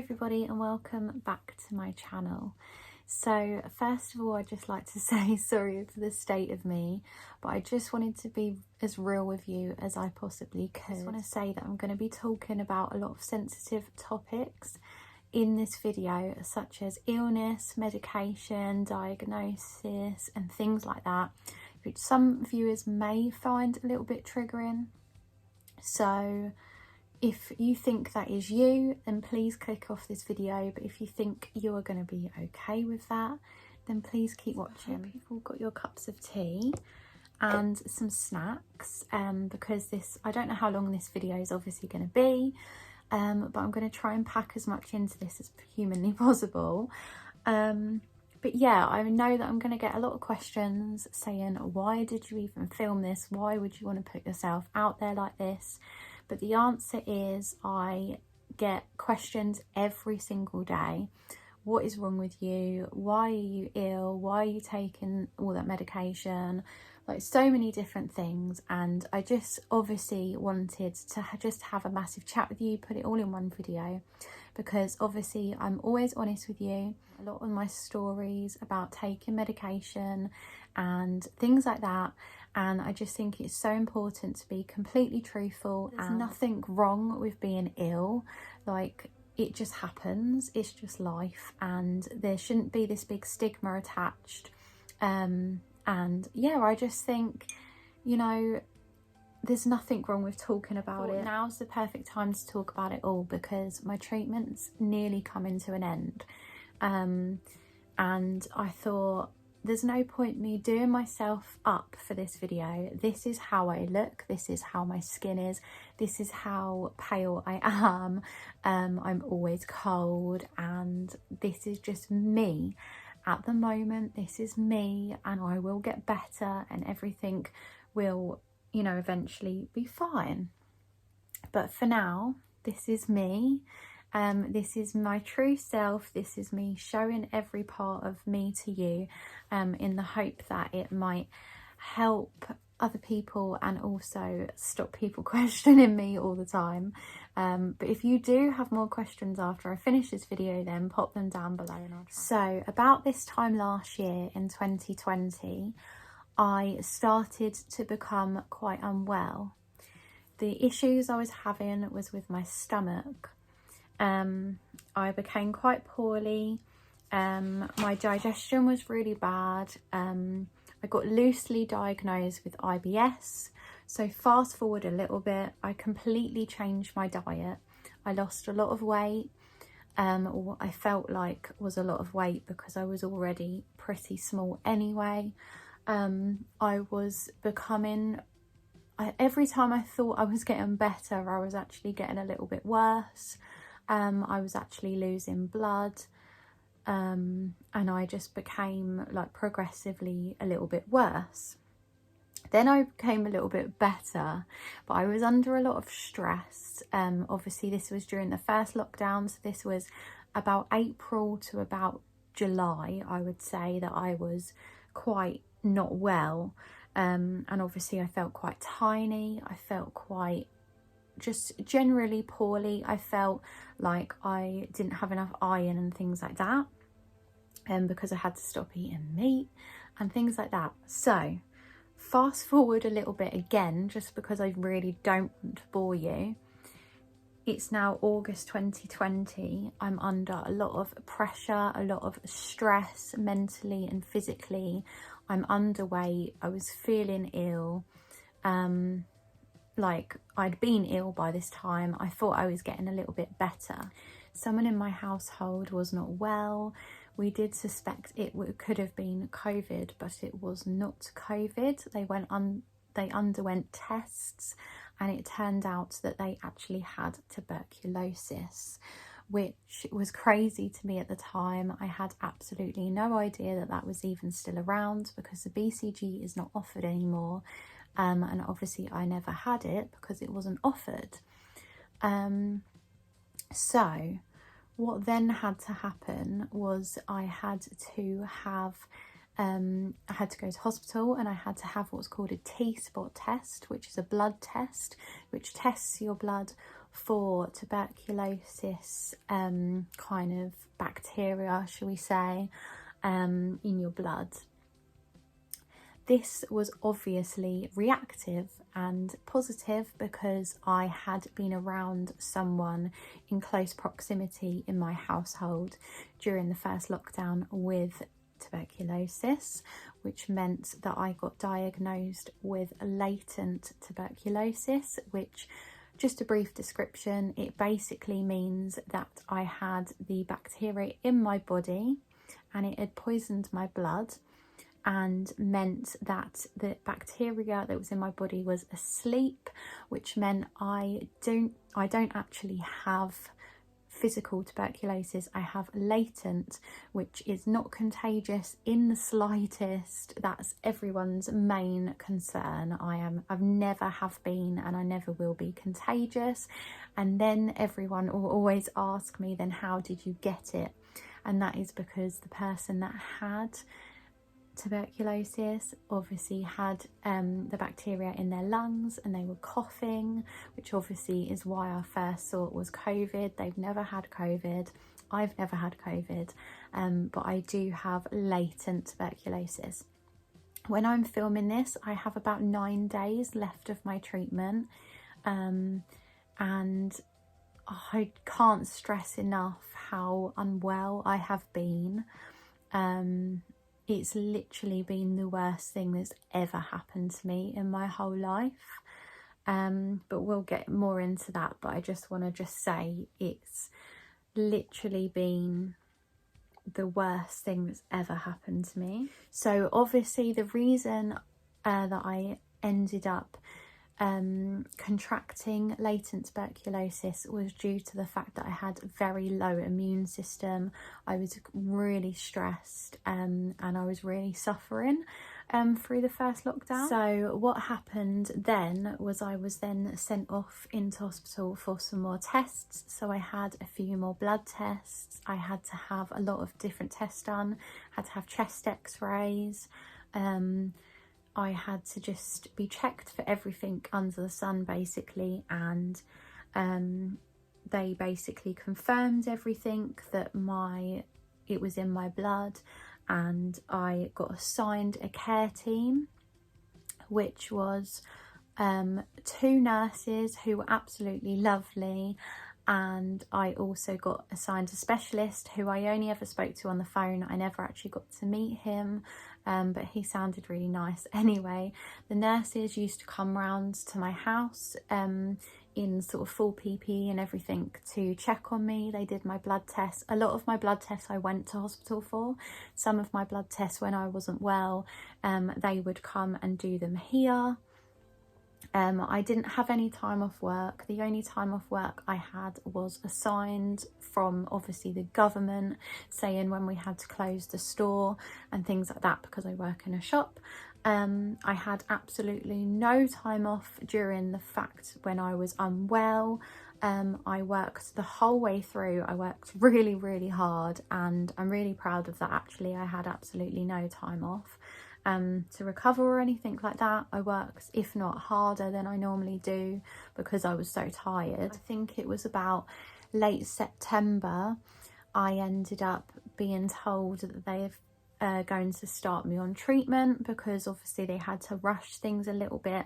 Everybody, and welcome back to my channel. So first of all, I'd just like to say sorry for the state of me, but I just wanted to be as real with you as I possibly could. I just want to say that I'm going to be talking about a lot of sensitive topics in this video, such as illness, medication, diagnosis and things like that, which some viewers may find a little bit triggering. So if you think that is you, then please click off this video. But if you think you are going to be okay with that, then please keep watching. I hope you've all got your cups of tea and some snacks, because I don't know how long this video is obviously going to be, but I'm going to try and pack as much into this as humanly possible. But yeah, I know that I'm going to get a lot of questions saying, why did you even film this? Why would you want to put yourself out there like this? But the answer is, I get questions every single day. What is wrong with you? Why are you ill? Why are you taking all that medication? Like, so many different things. And I just obviously wanted to just have a massive chat with you, put it all in one video, because obviously I'm always honest with you. A lot of my stories about taking medication and things like that. And I just think it's so important to be completely truthful. There's nothing wrong with being ill. Like, it just happens. It's just life, and there shouldn't be this big stigma attached. And yeah, I just think, you know, there's nothing wrong with talking about it. Now's the perfect time to talk about it all, because my treatment's nearly coming to an end. And I thought, there's no point me doing myself up for this video. This is how I look. This is how my skin is. This is how pale I am. I'm always cold, and this is just me at the moment. This is me, and I will get better, and everything will, you know, eventually be fine. But for now, this is me. This is my true self. This is me showing every part of me to you, in the hope that it might help other people and also stop people questioning me all the time. But if you do have more questions after I finish this video, then pop them down below. So about this time last year in 2020, I started to become quite unwell. The issues I was having was with my stomach. I became quite poorly. My digestion was really bad. I got loosely diagnosed with IBS. So fast forward a little bit, I completely changed my diet. I lost a lot of weight. What I felt like was a lot of weight, because I was already pretty small anyway. I was becoming, every time I thought I was getting better, I was actually getting a little bit worse. I was actually losing blood, and I just became like progressively a little bit worse. Then I became a little bit better, but I was under a lot of stress. Obviously this was during the first lockdown, so this was about April to about July, I would say, that I was quite not well. And obviously I felt quite tiny. I felt quite just generally poorly. I felt like I didn't have enough iron and things like that, because I had to stop eating meat and things like that. So fast forward a little bit again, just because I really don't want to bore you. It's now August 2020. I'm under a lot of pressure, a lot of stress, mentally and physically. I'm underweight. I was feeling ill. Like, I'd been ill by this time. I thought I was getting a little bit better. Someone in my household was not well. We did suspect it could have been COVID, but it was not COVID. They underwent tests, and it turned out that they actually had tuberculosis, which was crazy to me at the time. I had absolutely no idea that that was even still around, because the BCG is not offered anymore. And obviously I never had it because it wasn't offered. So what then had to happen was I had to go to hospital, and I had to have what's called a T-spot test, which is a blood test, which tests your blood for tuberculosis kind of bacteria, shall we say, in your blood. This was obviously reactive and positive because I had been around someone in close proximity in my household during the first lockdown with tuberculosis, which meant that I got diagnosed with latent tuberculosis, which, just a brief description, it basically means that I had the bacteria in my body and it had poisoned my blood, and meant that the bacteria that was in my body was asleep, which meant I don't actually have physical tuberculosis. I have latent, which is not contagious in the slightest. That's everyone's main concern. I've never have been, and I never will be contagious. And then everyone will always ask me, then how did you get it? And that is because the person that had tuberculosis obviously had the bacteria in their lungs and they were coughing, which obviously is why I first thought was COVID. They've never had COVID. I've never had COVID, but I do have latent tuberculosis. When I'm filming this, I have about 9 days left of my treatment, and I can't stress enough how unwell I have been. It's literally been the worst thing that's ever happened to me in my whole life. But we'll get more into that. But I just want to say it's literally been the worst thing that's ever happened to me. So obviously the reason that I ended up contracting latent tuberculosis was due to the fact that I had a very low immune system. I was really stressed, and I was really suffering through the first lockdown. So what happened then was I was then sent off into hospital for some more tests. So I had a few more blood tests. I had to have a lot of different tests done. I had to have chest x-rays. I had to just be checked for everything under the sun, basically, and they basically confirmed everything, that it was in my blood, and I got assigned a care team, which was 2 nurses who were absolutely lovely, and I also got assigned a specialist who I only ever spoke to on the phone. I never actually got to meet him, but he sounded really nice. Anyway, the nurses used to come round to my house in sort of full PPE and everything to check on me. They did my blood tests. A lot of my blood tests I went to hospital for. Some of my blood tests when I wasn't well, they would come and do them here. I didn't have any time off work. The only time off work I had was assigned from obviously the government, saying when we had to close the store and things like that, because I work in a shop. I had absolutely no time off during the fact when I was unwell. I worked the whole way through. I worked really, really hard, and I'm really proud of that. Actually, I had absolutely no time off to recover or anything like that. I worked, if not harder than I normally do, because I was so tired. I think it was about late September I ended up being told that they're going to start me on treatment, because obviously they had to rush things a little bit.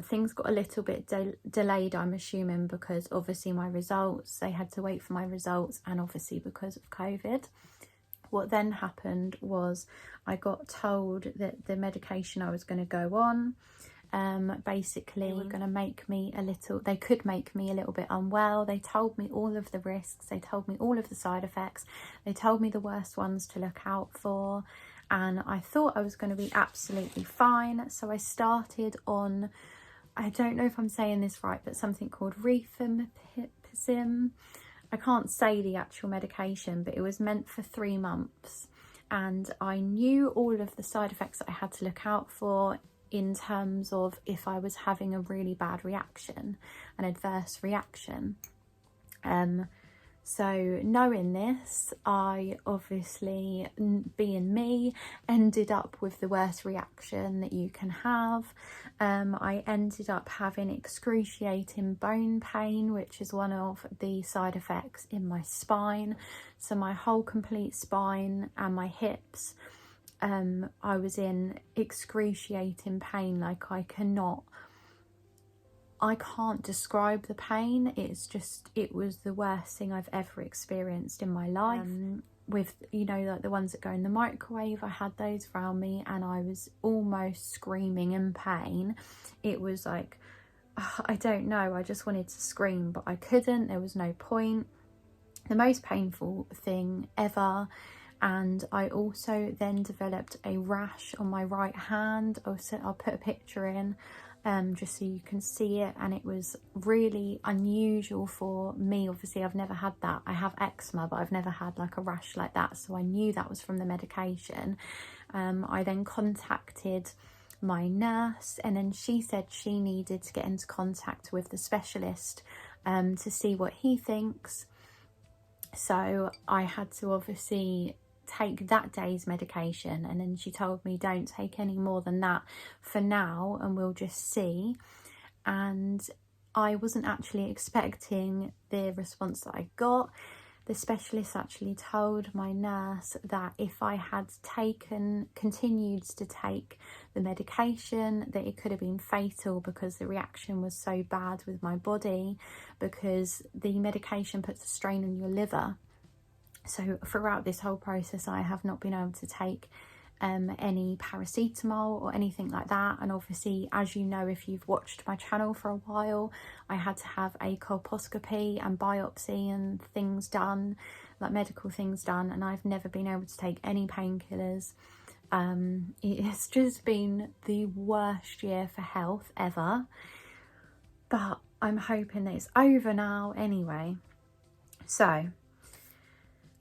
Things got a little bit delayed, I'm assuming, because obviously my results, they had to wait for my results, and obviously because of COVID. What then happened was I got told that the medication I was going to go on, basically were going to make me they could make me a little bit unwell. They told me all of the risks. They told me all of the side effects. They told me the worst ones to look out for. And I thought I was going to be absolutely fine. So I started on, I don't know if I'm saying this right, but something called regimen. I can't say the actual medication, but it was meant for 3 months. And I knew all of the side effects that I had to look out for, in terms of if I was having a really bad reaction, an adverse reaction. So knowing this, I obviously, being me, ended up with the worst reaction that you can have. I ended up having excruciating bone pain, which is one of the side effects in my spine. So my whole complete spine and my hips, I was in excruciating pain. Like I can't describe the pain. It was the worst thing I've ever experienced in my life. With, you know, like the ones that go in the microwave, I had those around me and I was almost screaming in pain. It was like, I don't know, I just wanted to scream, but I couldn't. There was no point. The most painful thing ever. And I also then developed a rash on my right hand. I'll put a picture in just so you can see it, and it was really unusual for me. Obviously I've never had that. I have eczema, but I've never had like a rash like that, so I knew that was from the medication. I then contacted my nurse, and then she said she needed to get into contact with the specialist to see what he thinks. So I had to obviously take that day's medication, and then she told me don't take any more than that for now and we'll just see. And I wasn't actually expecting the response that I got. The specialist actually told my nurse that if I had continued to take the medication, that it could have been fatal because the reaction was so bad with my body, because the medication puts a strain on your liver. So throughout this whole process, I have not been able to take any paracetamol or anything like that. And obviously, as you know, if you've watched my channel for a while, I had to have a colposcopy and biopsy and things done, like medical things done, and I've never been able to take any painkillers. It's just been the worst year for health ever, but I'm hoping that it's over now anyway. So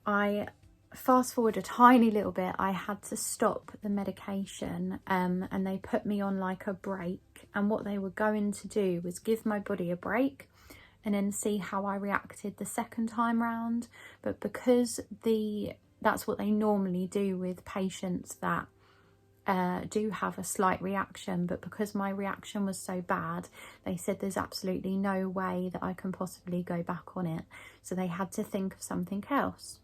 I fast forward a tiny little bit. I had to stop the medication and they put me on like a break, and what they were going to do was give my body a break and then see how I reacted the second time round. But because that's what they normally do with patients that do have a slight reaction, but because my reaction was so bad, they said there's absolutely no way that I can possibly go back on it. So they had to think of something else.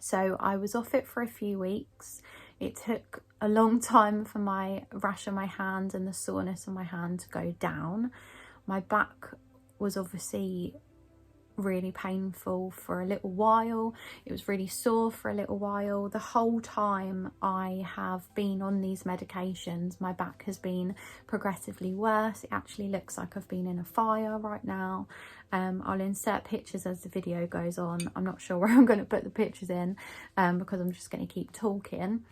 So I was off it for a few weeks. It took a long time for my rash on my hand and the soreness on my hand to go down. My back was obviously really painful for a little while. It was really sore for a little while. The whole time I have been on these medications, my back has been progressively worse. It actually looks like I've been in a fire right now. I'll insert pictures as the video goes on. I'm not sure where I'm going to put the pictures in because I'm just going to keep talking.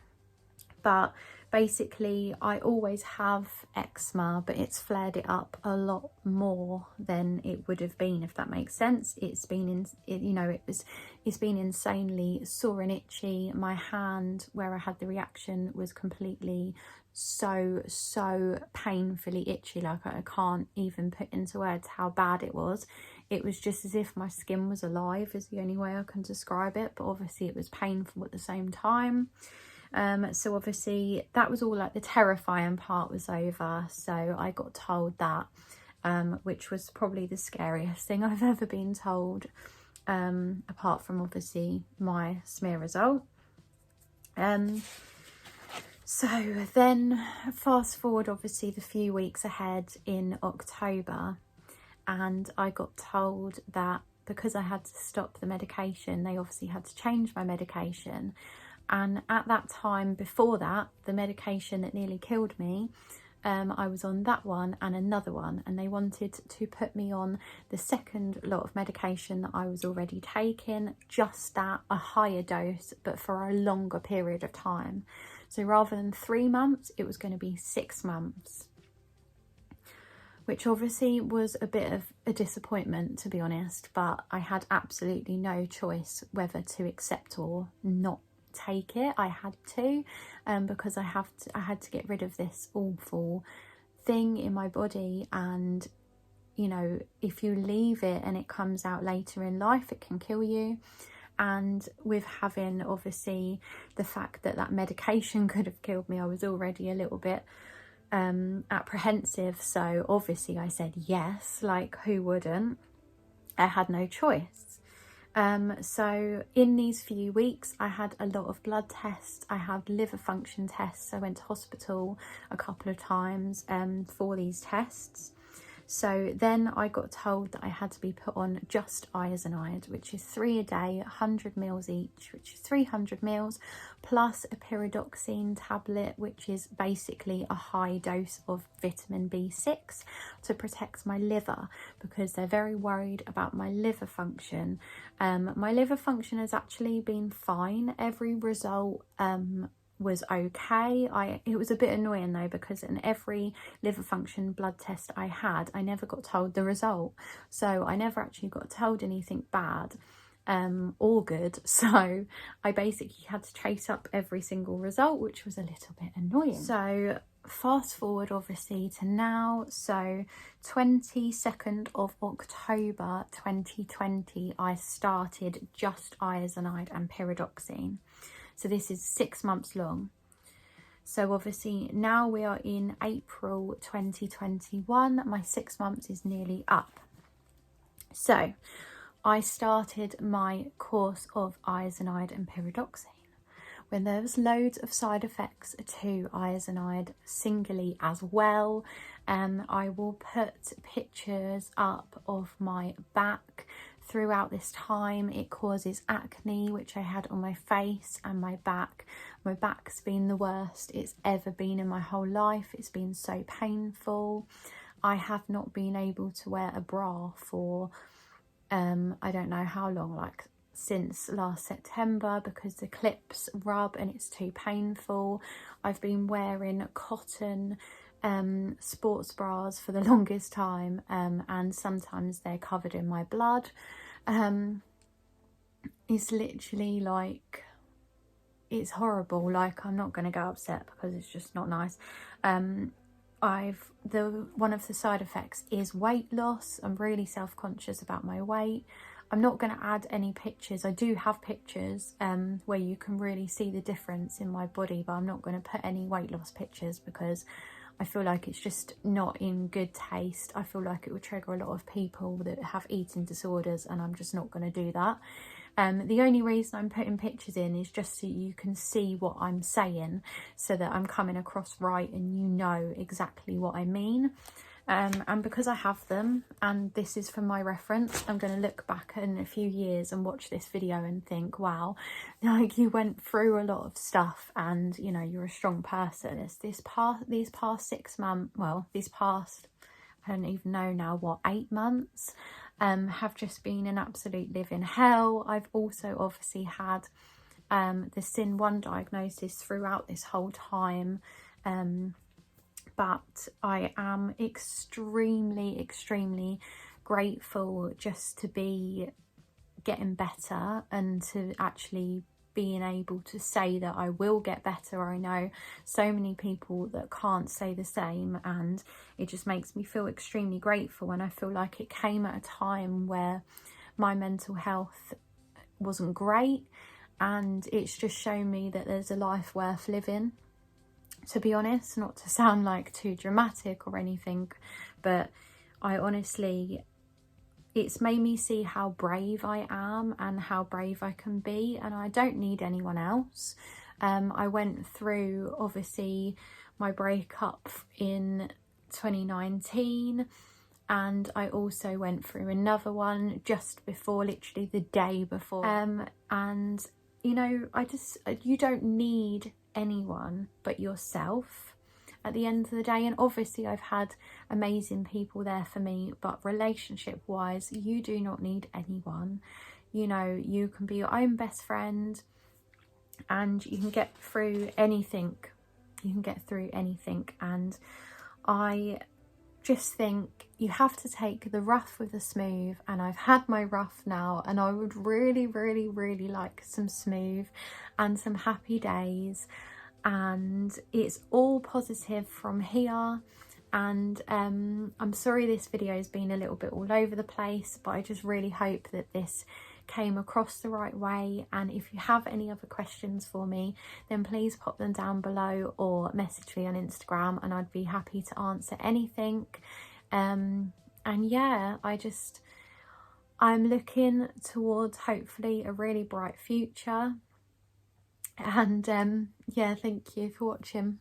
But basically, I always have eczema, but it's flared it up a lot more than it would have been, if that makes sense. It's been it's been insanely sore and itchy. My hand where I had the reaction was completely so painfully itchy. Like I can't even put into words how bad it was. It was just as if my skin was alive, is the only way I can describe it, but obviously it was painful at the same time. So obviously that was all, like the terrifying part was over. So I got told that, which was probably the scariest thing I've ever been told, apart from obviously my smear result. So then fast forward obviously the few weeks ahead in October, and I got told that because I had to stop the medication, they obviously had to change my medication. And at that time, before that, the medication that nearly killed me, I was on that one and another one, and they wanted to put me on the second lot of medication that I was already taking, just at a higher dose, but for a longer period of time. So rather than 3 months, it was going to be 6 months, which obviously was a bit of a disappointment, to be honest, but I had absolutely no choice whether to accept or not take it. I had to, because I had to get rid of this awful thing in my body, and you know, if you leave it and it comes out later in life, it can kill you. And with having obviously the fact that that medication could have killed me, I was already a little bit apprehensive. So obviously I said yes, like who wouldn't? I had no choice. So in these few weeks I had a lot of blood tests, I had liver function tests, I went to hospital a couple of times for these tests. So then I got told that I had to be put on just isoniazid, which is 3 a day, 100 mils each, which is 300 mils, plus a pyridoxine tablet, which is basically a high dose of vitamin B6 to protect my liver, because they're very worried about my liver function. My liver function has actually been fine. Every result was okay. It was a bit annoying though, because in every liver function blood test I had, I never got told the result, so I never actually got told anything bad or good. So I basically had to chase up every single result, which was a little bit annoying. So fast forward obviously to now, so 22nd of October 2020 I started just isoniazid and pyridoxine. So this is 6 months long. So obviously now we are in April 2021. My 6 months is nearly up. So I started my course of isoniazid and pyridoxine when there was loads of side effects to isoniazid singly as well. I will put pictures up of my back. Throughout this time, it causes acne, which I had on my face and my back. My back's been the worst it's ever been in my whole life. It's been so painful. I have not been able to wear a bra for I don't know how long, like since last September, because the clips rub and it's too painful. I've been wearing cotton sports bras for the longest time, and sometimes they're covered in my blood. It's literally like, it's horrible. Like, I'm not going to go upset because it's just not nice. One of the side effects is weight loss. I'm really self-conscious about my weight. I'm not going to add any pictures. I do have pictures where you can really see the difference in my body, but I'm not going to put any weight loss pictures because I feel like it's just not in good taste. I feel like it would trigger a lot of people that have eating disorders, and I'm just not going to do that. The only reason I'm putting pictures in is just so you can see what I'm saying, so that I'm coming across right and you know exactly what I mean. And because I have them, and this is for my reference, I'm going to look back in a few years and watch this video and think, wow, like you went through a lot of stuff and, you know, you're a strong person. It's these past 6 months, well, these past, I don't even know now, what, 8 months, have just been an absolute living hell. I've also obviously had the SIN1 diagnosis throughout this whole time. But I am extremely, extremely grateful just to be getting better and to actually being able to say that I will get better. I know so many people that can't say the same, and it just makes me feel extremely grateful. And I feel like it came at a time where my mental health wasn't great, and it's just shown me that there's a life worth living. To be honest, not to sound like too dramatic or anything, but I honestly, it's made me see how brave I am and how brave I can be, and I don't need anyone else. I went through, obviously, my breakup in 2019, and I also went through another one just before, literally the day before. And, you know, you don't need anyone but yourself at the end of the day. And obviously I've had amazing people there for me, but relationship wise, you do not need anyone. You know, you can be your own best friend and you can get through anything. And I just think you have to take the rough with the smooth, and I've had my rough now, and I would really, really, really like some smooth and some happy days, and it's all positive from here. And I'm sorry this video has been a little bit all over the place, but I just really hope that this came across the right way. And if you have any other questions for me, then please pop them down below or message me on Instagram, and I'd be happy to answer anything. And yeah, I'm looking towards hopefully a really bright future. And yeah, thank you for watching.